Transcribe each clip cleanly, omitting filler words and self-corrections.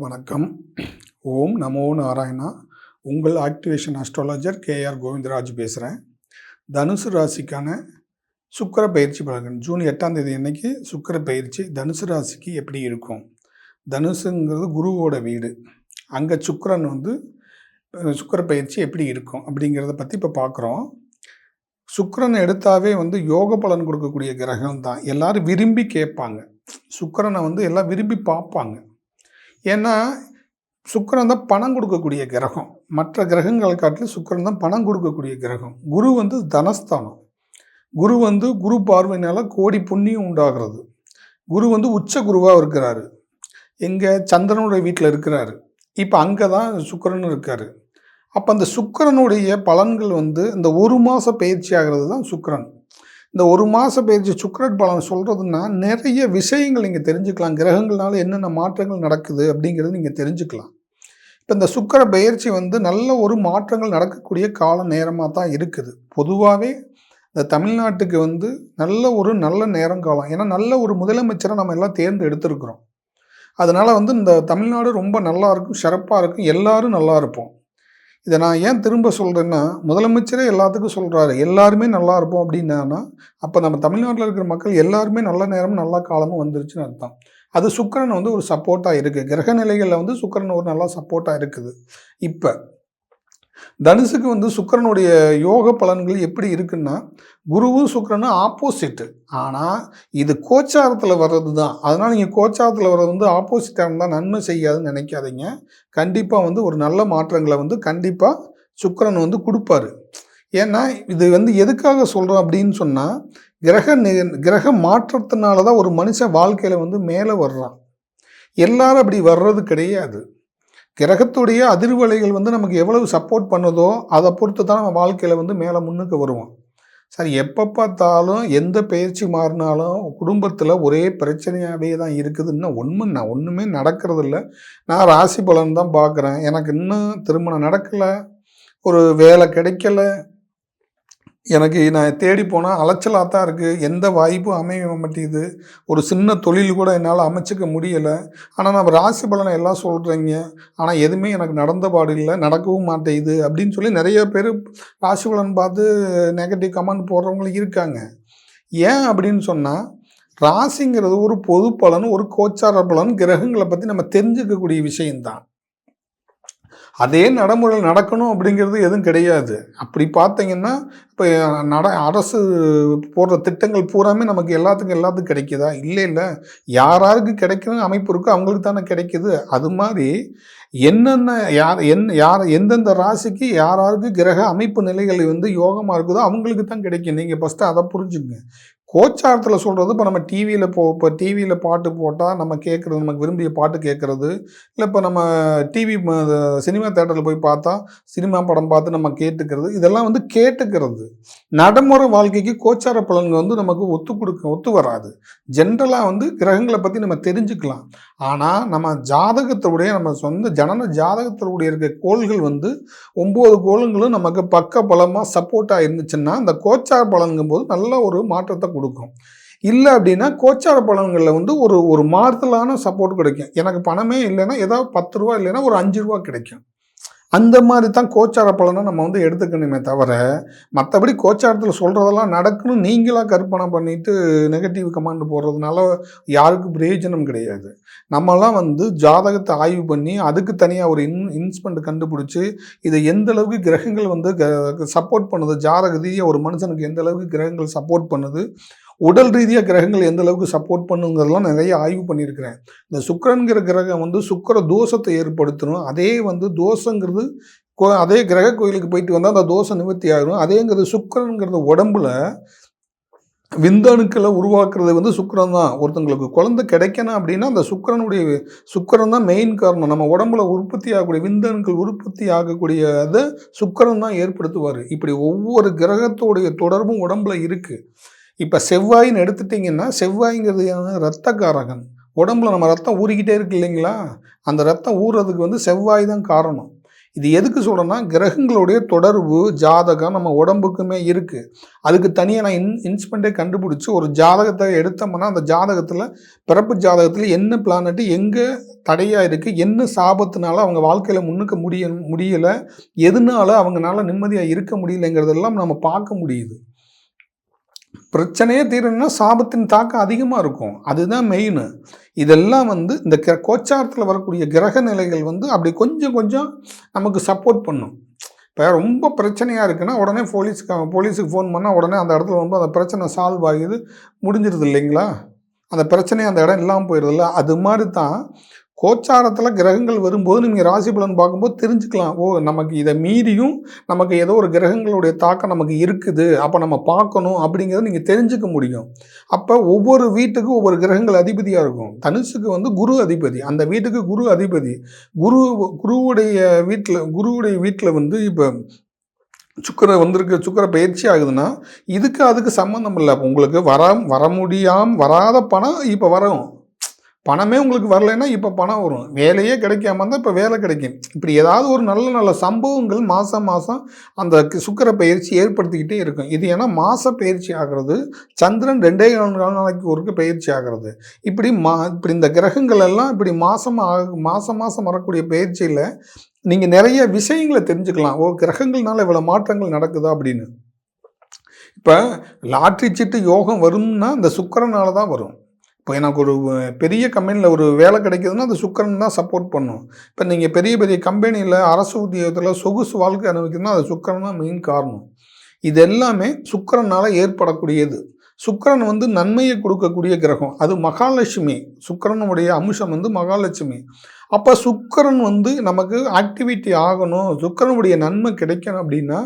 வணக்கம். ஓம் நமோ நாராயணா. உங்கள் activation astrologer KR Govindaraj பேசுகிறேன். தனுசு ராசிக்கான சுக்கிர பயிற்சி பலன்கள் ஜூன் 8ஆம் தேதி அன்னைக்கு சுக்கிர பயிற்சி தனுசு ராசிக்கு எப்படி இருக்கும்? தனுசுங்கிறது குருவோட வீடு. அங்கே சுக்கிரன் சுக்கிர பயிற்சி எப்படி இருக்கும் அப்படிங்கிறத பற்றி இப்போ பார்க்குறோம். சுக்கிரனை எடுத்தாவே யோக பலன் கொடுக்கக்கூடிய கிரகம் தான். எல்லாரும் விரும்பி கேட்பாங்க. சுக்கிரனை எல்லாம் விரும்பி பார்ப்பாங்க. ஏன்னா சுக்கிரன் தான் பணம் கொடுக்கக்கூடிய கிரகம். மற்ற கிரகங்களை காட்டிலும் சுக்கிரன் தான் பணம் கொடுக்கக்கூடிய கிரகம். குரு தனஸ்தானம். குரு பார்வையினால கோடி புண்ணியம் உண்டாகிறது. குரு உச்ச குருவாக இருக்கிறாரு. எங்கே சந்திரனுடைய வீட்டில் இருக்கிறாரு. இப்போ அங்கே தான் சுக்கிரன் இருக்கார். அப்போ அந்த சுக்கிரனுடைய பலன்கள் இந்த ஒரு மாத பயிற்சி ஆகிறது தான் சுக்கிரன். இந்த ஒரு மாத பயிற்சி சுக்கிரன் பலன் சொல்கிறதுனா நிறைய விஷயங்கள் நீங்கள் தெரிஞ்சுக்கலாம். கிரகங்கள்னால என்னென்ன மாற்றங்கள் நடக்குது அப்படிங்கிறது நீங்கள் தெரிஞ்சுக்கலாம். இப்போ இந்த சுக்கிர பயிற்சி நல்ல ஒரு மாற்றங்கள் நடக்கக்கூடிய கால நேரமாக தான் இருக்குது. பொதுவாகவே இந்த தமிழ்நாட்டுக்கு நல்ல நேரங்காலம். ஏன்னா நல்ல ஒரு முதலமைச்சரை நம்ம எல்லாம் தேர்ந்தெடுத்திருக்கிறோம். அதனால் இந்த தமிழ்நாடு ரொம்ப நல்லா இருக்கும், சிறப்பாக இருக்கும், எல்லாரும் நல்லா இருப்போம். இதை நான் ஏன் திரும்ப சொல்கிறேன்னா, முதலமைச்சரே எல்லாத்துக்கும் சொல்கிறாரு எல்லாருமே நல்லா இருப்போம் அப்படின்னா, அப்போ நம்ம தமிழ்நாட்டில் இருக்கிற மக்கள் எல்லாருமே நல்ல நேரமும் நல்ல காலமும் வந்துருச்சுன்னு அர்த்தம். அது சுக்கிரன் ஒரு சப்போர்ட்டாக இருக்குது. கிரக நிலைகளில் சுக்கிரன் ஒரு நல்லா சப்போர்ட்டாக இருக்குது. இப்போ தனுசுக்கு சுக்கிரனுடைய யோக பலன்கள் எப்படி இருக்குன்னா, குருவும் சுக்கிரனும் ஆப்போசிட்டு. ஆனால் இது கோச்சாரத்தில் வர்றது தான். அதனால் நீங்கள் கோச்சாரத்தில் வர்றது ஆப்போசிட்டாக இருந்தால் நன்மை செய்யாதுன்னு நினைக்காதீங்க. கண்டிப்பாக ஒரு நல்ல மாற்றங்களை கண்டிப்பாக சுக்கிரன் கொடுப்பாரு. ஏன்னா இது எதுக்காக சொல்கிறோம் அப்படின்னு சொன்னால், கிரக மாற்றத்தினால தான் ஒரு மனுஷன் வாழ்க்கையில் மேலே வர்றான். எல்லாரும் அப்படி வர்றது கிடையாது. கிரகத்துடைய அதிர்வலைகள் நமக்கு எவ்வளவு சப்போர்ட் பண்ணுதோ அதை பொறுத்து தான் நம்ம வாழ்க்கையில் மேலே முன்னுக்கு வருவோம். சரி, எப்போ பார்த்தாலும் எந்த பயிற்சி மாறினாலும் குடும்பத்தில் ஒரே பிரச்சனையாகவே தான் இருக்குதுன்னா ஒன்றுமே நடக்கிறதில்ல. நான் ராசி பலன் தான் பார்க்குறேன். எனக்கு இன்னும் திருமணம் நடக்கலை, ஒரு வேலை கிடைக்கல, எனக்கு நான் தேடி போனால் அலைச்சலாக தான் இருக்குது, எந்த வாய்ப்பும் அமைய மாட்டேங்குது, ஒரு சின்ன தொழில் கூட என்னால் அமைச்சிக்க முடியலை. ஆனால் நம்ம ராசி பலனை எல்லாம் சொல்கிறீங்க, ஆனால் எதுவுமே எனக்கு நடந்த பாடு இல்லை, நடக்கவும் மாட்டேங்குது அப்படின்னு சொல்லி நிறைய பேர் ராசி பலன் பார்த்து நெகட்டிவ் கமெண்ட் போடுறவங்களும் இருக்காங்க. ஏன் அப்படின்னு சொன்னால், ராசிங்கிறது ஒரு பொது பலன், ஒரு கோச்சார பலன், கிரகங்களை பற்றி நம்ம தெரிஞ்சுக்கக்கூடிய விஷயம்தான். அதே நடைமுறையில் நடக்கணும் அப்படிங்கிறது எதுவும் கிடையாது. அப்படி பார்த்தீங்கன்னா இப்போ அரசு போடுற திட்டங்கள் பூராமே நமக்கு எல்லாத்துக்கும் கிடைக்குதா? இல்லை. யாருக்கு கிடைக்கணும் அமைப்பு இருக்கோ அவங்களுக்கு தானே கிடைக்குது. அது மாதிரி என்னென்ன யார் எந்தெந்த ராசிக்கு யாருக்கு கிரக அமைப்பு நிலைகள் யோகமாக இருக்குதோ அவங்களுக்கு தான் கிடைக்கும். நீங்கள் ஃபஸ்ட்டு அதை புரிஞ்சுங்க. கோச்சாரத்தில் சொல்கிறது இப்போ நம்ம டிவியில் பாட்டு போட்டால் நம்ம கேட்குறது, நமக்கு விரும்பிய பாட்டு கேட்குறது, இல்லை இப்போ நம்ம சினிமா தேட்டரில் போய் பார்த்தா சினிமா படம் பார்த்து நம்ம கேட்டுக்கிறது, இதெல்லாம் கேட்டுக்கிறது. நடைமுறை வாழ்க்கைக்கு கோச்சார பலன்கள் நமக்கு ஒத்து வராது. ஜென்ரலாக கிரகங்களை பற்றி நம்ம தெரிஞ்சுக்கலாம். ஆனால் நம்ம ஜாதகத்தினுடைய நம்ம சொந்த ஜனன ஜாதகத்தினுடைய இருக்க கோள்கள் 9 கோளுங்களும் நமக்கு பக்க பலமாக சப்போர்ட்டாக இருந்துச்சுன்னா அந்த கோச்சார பலன்கும் போது நல்ல ஒரு மாற்றத்தை கொடுக்கும். இல்லை அப்படின்னா கோச்சார பலன்களில் ஒரு மாறுதலான சப்போர்ட் கிடைக்கும். எனக்கு பணமே இல்லைன்னா ஏதாவது 10 ரூபா இல்லைன்னா ஒரு 5 ரூபா கிடைக்கும். அந்த மாதிரி தான் கோச்சார பலனை நம்ம எடுத்துக்கணுமே தவிர, மற்றபடி கோச்சாரத்தில் சொல்கிறதெல்லாம் நடக்கணும் நீங்களாக கற்பனை பண்ணிவிட்டு நெகட்டிவ் கமெண்ட் போடுறதுனால யாருக்கும் பிரயோஜனம் கிடையாது. நம்மலாம் ஜாதகத்தை ஆய்வு பண்ணி அதுக்கு தனியாக ஒரு இன்ஸ்ட்ருமெண்ட் கண்டுபிடிச்சி இதை எந்த அளவுக்கு கிரகங்கள் சப்போர்ட் பண்ணுது, ஜாதக ரீதியாக ஒரு மனுஷனுக்கு எந்த அளவுக்கு கிரகங்கள் சப்போர்ட் பண்ணுது, உடல் ரீதியாக கிரகங்கள் எந்த அளவுக்கு சப்போர்ட் பண்ணுங்கிறதெல்லாம் நிறைய ஆய்வு பண்ணியிருக்கிறேன். இந்த சுக்கிரன்கிற கிரகம் சுக்கிர தோஷத்தை ஏற்படுத்தணும். அதே தோஷங்கிறது அதே கிரக கோயிலுக்கு போயிட்டு வந்தால் அந்த தோஷம் நிவர்த்தி ஆகிடும். அதேங்கிறது சுக்கிரன்கிறது உடம்புல விந்தணுக்களை உருவாக்குறது சுக்கிரன் தான். ஒருத்தங்களுக்கு குழந்தை கிடைக்கணும் அப்படின்னா அந்த சுக்கிரன் தான் மெயின் காரணம். நம்ம உடம்புல உற்பத்தி ஆகக்கூடிய விந்தணுக்கள் உற்பத்தி ஆகக்கூடியதை சுக்கிரன் தான் ஏற்படுத்துவார். இப்படி ஒவ்வொரு கிரகத்தோடைய தொடர்பும் உடம்புல இருக்குது. இப்போ செவ்வாயின்னு எடுத்துட்டிங்கன்னா, செவ்வாய்ங்கிறது இரத்தக்காரகன். உடம்புல நம்ம ரத்தம் ஊறிக்கிட்டே இருக்கு இல்லைங்களா? அந்த ரத்தம் ஊறுறதுக்கு செவ்வாய் தான் காரணம். இது எதுக்கு சொல்கிறேன்னா, கிரகங்களுடைய தொடர்பு ஜாதகம் நம்ம உடம்புக்குமே இருக்குது. அதுக்கு தனியாக நான் இன்ஸ்பெக்டே கண்டுபிடிச்சி ஒரு ஜாதகத்தை எடுத்தோம்னா அந்த ஜாதகத்தில் பிறப்பு ஜாதகத்தில் என்ன பிளானட்டு எங்கே தடையாக இருக்குது, என்ன சாபத்தினால அவங்க வாழ்க்கையில் முன்னுக்கு முடியலை, எதனால அவங்களால நிம்மதியாக இருக்க முடியலைங்கிறதெல்லாம் நம்ம பார்க்க முடியுது. பிரச்சனையே தீரணும்னா சாபத்தின் தாக்கம் அதிகமாக இருக்கும். அதுதான் மெயின். இதெல்லாம் இந்த கோச்சாரத்தில் வரக்கூடிய கிரக நிலைகள் அப்படி கொஞ்சம் கொஞ்சம் நமக்கு சப்போர்ட் பண்ணும். இப்போ ரொம்ப பிரச்சனையாக இருக்குன்னா உடனே போலீஸுக்கு ஃபோன் பண்ணால் உடனே அந்த இடத்துல அந்த பிரச்சனை சால்வ் ஆகிது, முடிஞ்சிருது இல்லைங்களா? அந்த பிரச்சனையை அந்த இடம் இல்லாமல் போயிடுதில்ல. அது மாதிரி தான் கோச்சாரத்தில் கிரகங்கள் வரும்போது நீங்கள் ராசி பலன் பார்க்கும்போது தெரிஞ்சுக்கலாம். ஓ, நமக்கு இதை மீறியும் நமக்கு ஏதோ ஒரு கிரகங்களுடைய தாக்கம் நமக்கு இருக்குது, அப்போ நம்ம பார்க்கணும் அப்படிங்கிறத நீங்கள் தெரிஞ்சுக்க முடியும். அப்போ ஒவ்வொரு வீட்டுக்கும் ஒவ்வொரு கிரகங்கள் அதிபதியாக இருக்கும். தனுசுக்கு குரு அதிபதி, அந்த வீட்டுக்கு குரு அதிபதி. குருவுடைய வீட்டில் இப்போ சுக்கிர பயிற்சி ஆகுதுன்னா இதுக்கு அதுக்கு சம்மந்தம் இல்லை. உங்களுக்கு வர முடியாமல் வராத பணம் இப்போ வரும். பணமே உங்களுக்கு வரலைன்னா இப்போ பணம் வரும். வேலையே கிடைக்காம இருந்தால் இப்போ வேலை கிடைக்கும். இப்படி ஏதாவது ஒரு நல்ல நல்ல சம்பவங்கள் மாதம் அந்த சுக்கிர பயிற்சி ஏற்படுத்திக்கிட்டே இருக்கும். இது ஏன்னா மாத பயிற்சி ஆகிறது, சந்திரன் 2 நாளைக்கு ஒருக்கு பயிற்சி ஆகிறது. இப்படி இந்த கிரகங்கள் எல்லாம் இப்படி மாதம் வரக்கூடிய பயிற்சியில் நீங்கள் நிறைய விஷயங்களை தெரிஞ்சுக்கலாம். ஓ, கிரகங்கள்னால இவ்வளோ மாற்றங்கள் நடக்குதா அப்படின்னு. இப்போ லாட்ரி சீட்டு யோகம் வரும்னா அந்த சுக்கிரனால தான் வரும். இப்போ எனக்கு ஒரு பெரிய கம்பெனியில் ஒரு வேலை கிடைக்குதுன்னா அது சுக்கிரன் தான் சப்போர்ட் பண்ணும். இப்போ நீங்கள் பெரிய பெரிய கம்பெனியில் அரசு உத்தியோகத்தில் சொகுசு வாழ்க்கை அனுபவிக்கணும்னா அது சுக்கிரன் தான் மெயின் காரணம். இது எல்லாமே சுக்கிரனால் ஏற்படக்கூடியது. சுக்கிரன் நன்மையை கொடுக்கக்கூடிய கிரகம். அது மகாலட்சுமி. சுக்கிரனுடைய அம்சம் மகாலட்சுமி. அப்போ சுக்கிரன் நமக்கு ஆக்டிவிட்டி ஆகணும், சுக்கிரனுடைய நன்மை கிடைக்கணும் அப்படின்னா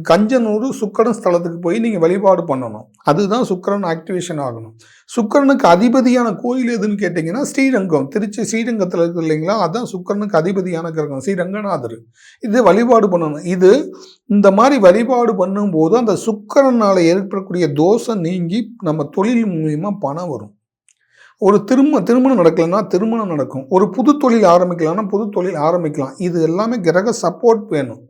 கஞ்சனூர் சுக்கிரன் ஸ்தலத்துக்கு போய் நீங்கள் வழிபாடு பண்ணணும். அதுதான் சுக்கிரன் ஆக்டிவேஷன் ஆகணும். சுக்கிரனுக்கு அதிபதியான கோயில் எதுன்னு கேட்டிங்கன்னா ஸ்ரீரங்கம், திருச்சி ஸ்ரீரங்கத்தில் இருக்குது இல்லைங்களா? அதுதான் சுக்கிரனுக்கு அதிபதியான கிரகம், ஸ்ரீரங்கநாதர். இது வழிபாடு பண்ணணும். இந்த மாதிரி வழிபாடு பண்ணும்போது அந்த சுக்கிரனால் ஏற்படக்கூடிய தோஷம் நீங்கி நம்ம தொழில் மூலியமாக பணம் வரும். ஒரு திருமணம் நடக்கலைன்னா திருமணம் நடக்கும். ஒரு புது தொழில் ஆரம்பிக்கலாம்னா புது தொழில் ஆரம்பிக்கலாம். இது எல்லாமே கிரக சப்போர்ட் வேணும்.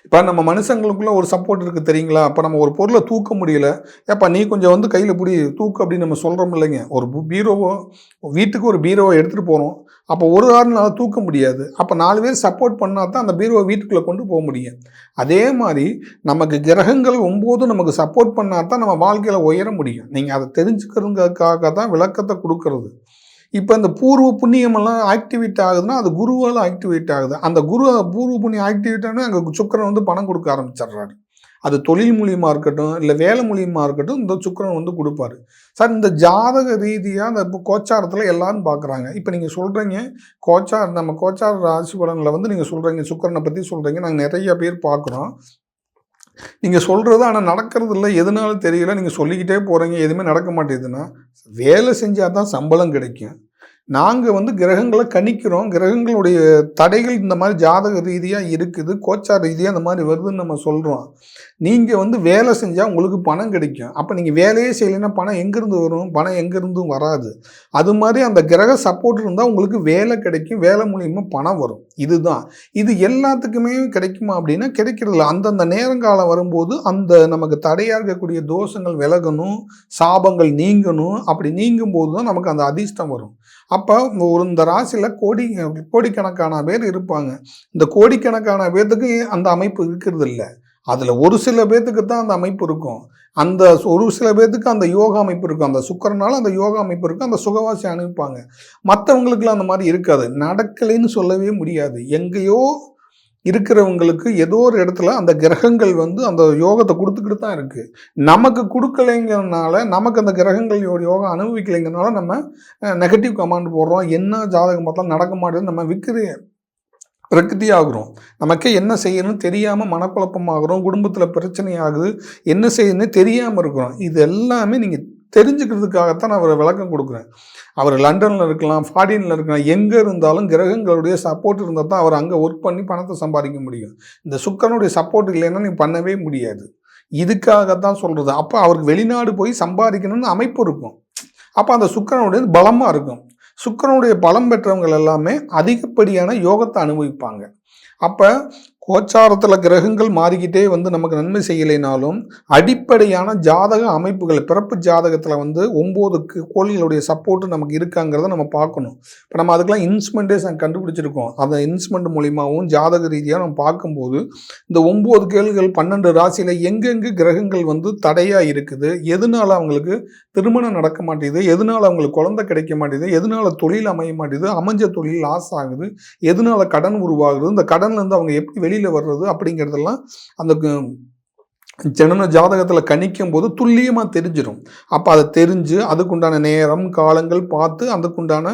இப்போ நம்ம மனுஷங்களுக்குள்ள ஒரு சப்போர்ட் இருக்குது தெரியுங்களா? அப்போ நம்ம ஒரு பொருளை தூக்க முடியல, ஏப்பா நீ கொஞ்சம் கையில் பிடி தூக்கு அப்படின்னு நம்ம சொல்கிறோம் இல்லைங்க. ஒரு வீட்டுக்கு ஒரு பீரோவை எடுத்துகிட்டு போகிறோம். அப்போ ஒரு ஆள்னால தூக்க முடியாது. அப்போ 4 பேர் சப்போர்ட் பண்ணால் தான் அந்த பீரோவை வீட்டுக்குள்ளே கொண்டு போக முடியும். அதே மாதிரி நமக்கு கிரகங்கள் 9 நமக்கு சப்போர்ட் பண்ணால் தான் நம்ம வாழ்க்கையில் உயர முடியும். நீங்கள் அதை தெரிஞ்சுக்கிறதுக்காக தான் விளக்கத்தை கொடுக்கறது. இப்போ இந்த பூர்வ புண்ணியமெல்லாம் ஆக்டிவேட் ஆகுதுன்னா அது குருவால் ஆக்டிவேட் ஆகுது. அந்த பூர்வ புண்ணியம் ஆக்டிவேட் ஆனால் அங்கே சுக்கிரன் பணம் கொடுக்க ஆரம்பிச்சிடுறாரு. அது தொழில் மூலியமாக இருக்கட்டும், இல்லை வேலை மூலியமாக இருக்கட்டும், இந்த சுக்கிரன் கொடுப்பாரு. சார், இந்த ஜாதக ரீதியாக அந்த இப்போ கோச்சாரத்தில் எல்லாரும் பார்க்குறாங்க. இப்போ நீங்கள் சொல்கிறீங்க நம்ம கோச்சார ராசி பலனில் நீங்கள் சொல்கிறீங்க சுக்கிரனை பற்றி சொல்கிறீங்க, நாங்கள் நிறைய பேர் பார்க்குறோம். நீங்கள் சொல்கிறது ஆனால் நடக்கிறது இல்லை, எதுனாலும் தெரியல. நீங்கள் சொல்லிக்கிட்டே போகிறீங்க, எதுவுமே நடக்க மாட்டேங்குதுன்னா வேலை செஞ்சால் தான் சம்பளம் கிடைக்கும். நாங்கள் கிரகங்களை கணிக்கிறோம். கிரகங்களுடைய தடைகள் இந்த மாதிரி ஜாதக ரீதியாக இருக்குது, கோச்சார ரீதியாக இந்த மாதிரி வருதுன்னு நம்ம சொல்கிறோம். நீங்கள் வேலை செஞ்சால் உங்களுக்கு பணம் கிடைக்கும். அப்போ நீங்கள் வேலையே செய்யலைன்னா பணம் எங்கேருந்து வரும்? பணம் எங்கேருந்தும் வராது. அது மாதிரி அந்த கிரக சப்போர்ட் இருந்தால் உங்களுக்கு வேலை கிடைக்கும், வேலை மூலியமாக பணம் வரும். இது எல்லாத்துக்குமே கிடைக்குமா அப்படின்னா கிடைக்கிறதில்ல. அந்தந்த நேரங்காலம் வரும்போது அந்த நமக்கு தடையாக இருக்கக்கூடிய தோஷங்கள் விலகணும், சாபங்கள் நீங்கணும். அப்படி நீங்கும் போது தான் நமக்கு அந்த அதிர்ஷ்டம் வரும். அப்போ இந்த ராசியில் கோடிக்கணக்கான பேர் இருப்பாங்க. இந்த கோடிக்கணக்கான பேர்த்துக்கு அந்த அமைப்பு இருக்கிறது இல்லை. அதில் ஒரு சில பேர்த்துக்கு தான் அந்த அமைப்பு இருக்கும். அந்த ஒரு சில பேர்த்துக்கு அந்த யோகா அமைப்பு இருக்கும். அந்த சுக்கிரனால அந்த யோகா அமைப்பு இருக்கும், அந்த சுகவாசி அனுப்பிப்பாங்க. மற்றவங்களுக்குலாம் அந்த மாதிரி இருக்காது. நடக்கலைன்னு சொல்லவே முடியாது. எங்கேயோ இருக்கிறவங்களுக்கு ஏதோ ஒரு இடத்துல அந்த கிரகங்கள் அந்த யோகத்தை கொடுத்துக்கிட்டு தான் இருக்குது. நமக்கு கொடுக்கலைங்கிறதுனால, நமக்கு அந்த கிரகங்கள் யோகா அனுபவிக்கலைங்கிறனால நம்ம நெகட்டிவ் கமெண்ட் போடுறோம். என்ன ஜாதகம் பார்த்தாலும் நடக்க மாட்டேன்னு நம்ம பிரகிருதி ஆகுறோம். நமக்கே என்ன செய்யணும்னு தெரியாமல் மனக்குழப்பமாகறோம். குடும்பத்தில் பிரச்சனை ஆகுது, என்ன செய்யணும்னு தெரியாமல் இருக்கிறோம். இது எல்லாமே நீங்கள் தெரிஞ்சுக்கிறதுக்காகத்தான் நான் அவரை விளக்கம் கொடுக்குறேன். அவர் லண்டனில் இருக்கலாம், ஃபாரினில் இருக்கலாம், எங்கே இருந்தாலும் கிரகங்களுடைய சப்போர்ட் இருந்தால் தான் அவர் அங்கே ஒர்க் பண்ணி பணத்தை சம்பாதிக்க முடியும். இந்த சுக்கிரனுடைய சப்போர்ட் இல்லைன்னா நீ பண்ணவே முடியாது. இதுக்காகத்தான் சொல்கிறது. அப்போ அவருக்கு வெளிநாடு போய் சம்பாதிக்கணும்னு அமைப்பு இருக்கும். அப்போ அந்த சுக்கிரனுடைய பலமாக இருக்கும். சுக்கிரனுடைய பலம் பெற்றவங்கள் எல்லாமே அதிகப்படியான யோகத்தை அனுபவிப்பாங்க. அப்போ கோச்சாரத்தில் கிரகங்கள் மாறிக்கிட்டே நமக்கு நன்மை செய்யலைனாலும் அடிப்படையான ஜாதக அமைப்புகள் பிறப்பு ஜாதகத்தில் 9 கோள்களுடைய சப்போர்ட்டு நமக்கு இருக்காங்கிறத நம்ம பார்க்கணும். இப்போ நம்ம அதுக்கெல்லாம் இன்ஸ்ட்ருமெண்ட்டே கண்டுபிடிச்சிருக்கோம். அந்த இன்ஸ்ட்ருமெண்ட் மூலியமாகவும் ஜாதக ரீதியாக நம்ம பார்க்கும்போது இந்த 9 கேள்விகள் 12 ராசியில் எங்கெங்கே கிரகங்கள் தடையாக இருக்குது, எதனால அவங்களுக்கு திருமணம் நடக்க மாட்டேங்குது, எதனால அவங்களுக்கு குழந்தை கிடைக்க மாட்டேங்குது, எதனால தொழில் அமைய மாட்டேங்குது, அமைஞ்ச தொழில் லாஸ் ஆகுது, எதனால கடன் உருவாகுது, இந்த கடன்லேருந்து அவங்க எப்படி வெளியில் வர்றது அப்படிங்கிறதெல்லாம் அந்த ஜனன ஜாதகத்தில் கணிக்கும் போது துல்லியமாக தெரிஞ்சிடும். அப்போ அதை தெரிஞ்சு அதுக்குண்டான நேரம் காலங்கள் பார்த்து அதுக்குண்டான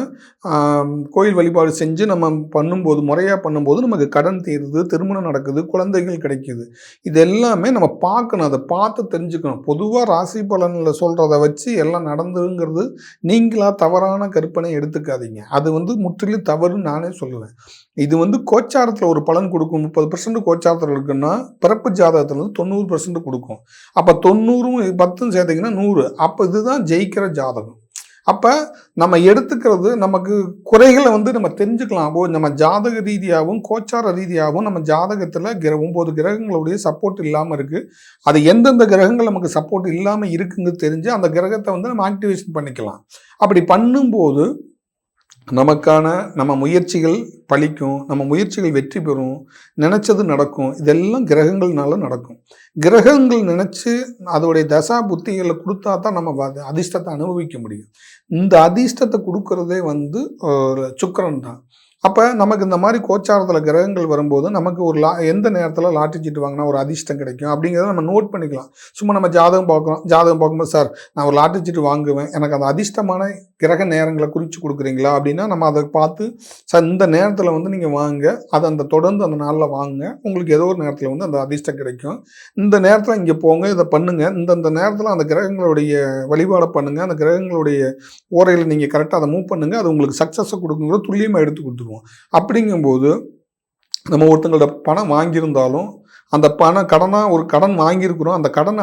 கோயில் வழிபாடு செஞ்சு நம்ம பண்ணும்போது முறையாக பண்ணும்போது நமக்கு கடன் தீருது, திருமணம் நடக்குது, குழந்தைகள் கிடைக்குது. இது எல்லாமே நம்ம பார்க்கணும், அதை பார்த்து தெரிஞ்சுக்கணும். பொதுவாக ராசி பலனில் சொல்கிறத வச்சு எல்லாம் நடந்துங்கிறது நீங்களாக தவறான கற்பனை எடுத்துக்காதீங்க. அது முற்றிலும் தவறுன்னு நானே சொல்லுவேன். இது கோச்சாரத்தில் ஒரு பலன் கொடுக்கும். 30% கோச்சாரத்தில் இருக்குன்னா பிறப்பு ஜாதகத்தில் 90% கொடுக்கும். அப்போ 90ம் 10ம் சேர்த்திங்கன்னா 100. அப்போ இதுதான் ஜெயிக்கிற ஜாதகம். அப்போ நம்ம எடுத்துக்கிறது நமக்கு குறைகளை நம்ம தெரிஞ்சுக்கலாம். நம்ம ஜாதக ரீதியாகவும் கோச்சார ரீதியாகவும் நம்ம ஜாதகத்தில் 9 கிரகங்களுடைய சப்போர்ட் இல்லாமல் இருக்குது. அது எந்தெந்த கிரகங்கள் நமக்கு சப்போர்ட் இல்லாமல் இருக்குங்க தெரிஞ்சு அந்த கிரகத்தை நம்ம ஆக்டிவேஷன் பண்ணிக்கலாம். அப்படி பண்ணும்போது நம்ம முயற்சிகள் பலிக்கும், நம்ம முயற்சிகள் வெற்றி பெறும், நினச்சது நடக்கும். இதெல்லாம் கிரகங்கள்னால நடக்கும். கிரகங்கள் நினச்சி அதோடைய தசா புத்திகளை கொடுத்தா தான் நம்ம அதிர்ஷ்டத்தை அனுபவிக்க முடியும். இந்த அதிர்ஷ்டத்தை கொடுக்கறதே சுக்கிரன் தான். அப்போ நமக்கு இந்த மாதிரி கோச்சாரத்தில் கிரகங்கள் வரும்போது நமக்கு ஒரு எந்த நேரத்தில் லாட்டரி சீட்டு வாங்கினா ஒரு அதிர்ஷ்டம் கிடைக்கும் அப்படிங்கிறத நம்ம நோட் பண்ணிக்கலாம். சும்மா நம்ம ஜாதகம் பார்க்கும்போது சார் நான் ஒரு லாட்டரி சீட்டு வாங்குவேன், எனக்கு அந்த அதிர்ஷ்டமான கிரக நேரங்களை குறித்து கொடுக்குறீங்களா அப்படின்னா நம்ம அதை பார்த்து சார் இந்த நேரத்தில் நீங்கள் வாங்க, அதை தொடர்ந்து அந்த நாளில் வாங்க, உங்களுக்கு ஏதோ ஒரு நேரத்தில் அந்த அதிர்ஷ்டம் கிடைக்கும். இந்த நேரத்தில் இங்கே போங்க, இதை பண்ணுங்கள், இந்த நேரத்தில் அந்த கிரகங்களுடைய வழிபாடை பண்ணுங்கள், அந்த கிரகங்களுடைய ஓரையில் நீங்கள் கரெக்டாக அதை மூவ் பண்ணுங்கள், அது உங்களுக்கு சக்ஸஸை கொடுக்குங்கிறத துல்லியமாக எடுத்து கொடுத்துருவோம். அப்படிங்கும்போது நம்ம ஒருத்தங்களோட பணம் வாங்கியிருந்தாலும் அந்த கடனாக ஒரு கடன் வாங்கியிருக்கிறோம், அந்த கடனை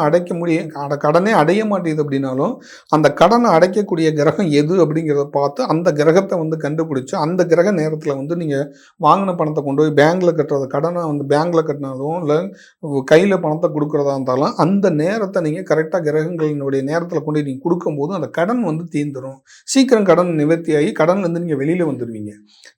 கடனே அடைய மாட்டேங்குது அப்படின்னாலும் அந்த கடனை அடைக்கக்கூடிய கிரகம் எது அப்படிங்கிறத பார்த்து அந்த கிரகத்தை கண்டுபிடிச்சி அந்த கிரக நேரத்தில் நீங்கள் வாங்கின பணத்தை கொண்டு போய் பேங்க்கில் கட்டுறது, கடனை பேங்க்கில் கட்டினாலும் இல்லை கையில் பணத்தை கொடுக்குறதா இருந்தாலும் அந்த நேரத்தை நீங்கள் கரெக்டாக கிரகங்களினுடைய நேரத்தில் கொண்டு நீங்கள் கொடுக்கும்போது அந்த கடன் தீர்ந்துடும். சீக்கிரம் கடன் நிவர்த்தியாகி கடன்லேருந்து நீங்கள் வெளியில் வந்துடுவீங்க.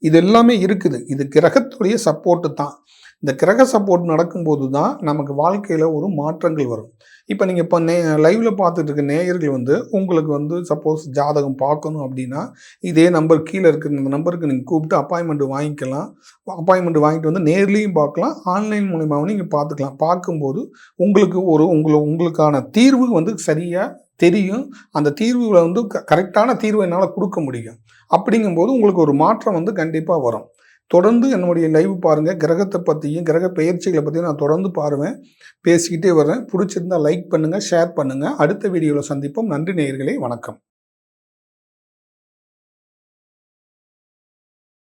இது எல்லாமே இருக்குது. இது கிரகத்துடைய சப்போர்ட்டு தான். இந்த கிரக சப்போர்ட் நடக்கும்போது தான் நமக்கு வாழ்க்கையில் ஒரு மாற்றங்கள் வரும். இப்போ நீங்கள் இப்போ லைவில் பார்த்துட்டு இருக்க நேயர்கள் உங்களுக்கு சப்போஸ் ஜாதகம் பார்க்கணும் அப்படின்னா இதே நம்பர் கீழே இருக்கிற இந்த நம்பருக்கு நீங்கள் கூப்பிட்டு அப்பாயின்மெண்ட் வாங்கிக்கலாம். அப்பாயின்மெண்ட் வாங்கிட்டு நேர்லேயும் பார்க்கலாம், ஆன்லைன் மூலியமாகவும் நீங்கள் பார்த்துக்கலாம். பார்க்கும்போது உங்களுக்கு உங்களுக்கான தீர்வு சரியாக தெரியும். அந்த தீர்வுகளை கரெக்டான தீர்வை என்னால் கொடுக்க முடியும். அப்படிங்கும்போது உங்களுக்கு ஒரு மாற்றம் கண்டிப்பாக வரும். தொடர்ந்து என்னுடைய லைவ் பாருங்கள். கிரகத்தை பற்றியும் கிரக பெயர்ச்சிகளை பற்றியும் நான் தொடர்ந்து பேசிக்கிட்டே வரேன். பிடிச்சிருந்தால் லைக் பண்ணுங்கள், ஷேர் பண்ணுங்கள். அடுத்த வீடியோவில் சந்திப்போம். நன்றி நேயர்களே, வணக்கம்.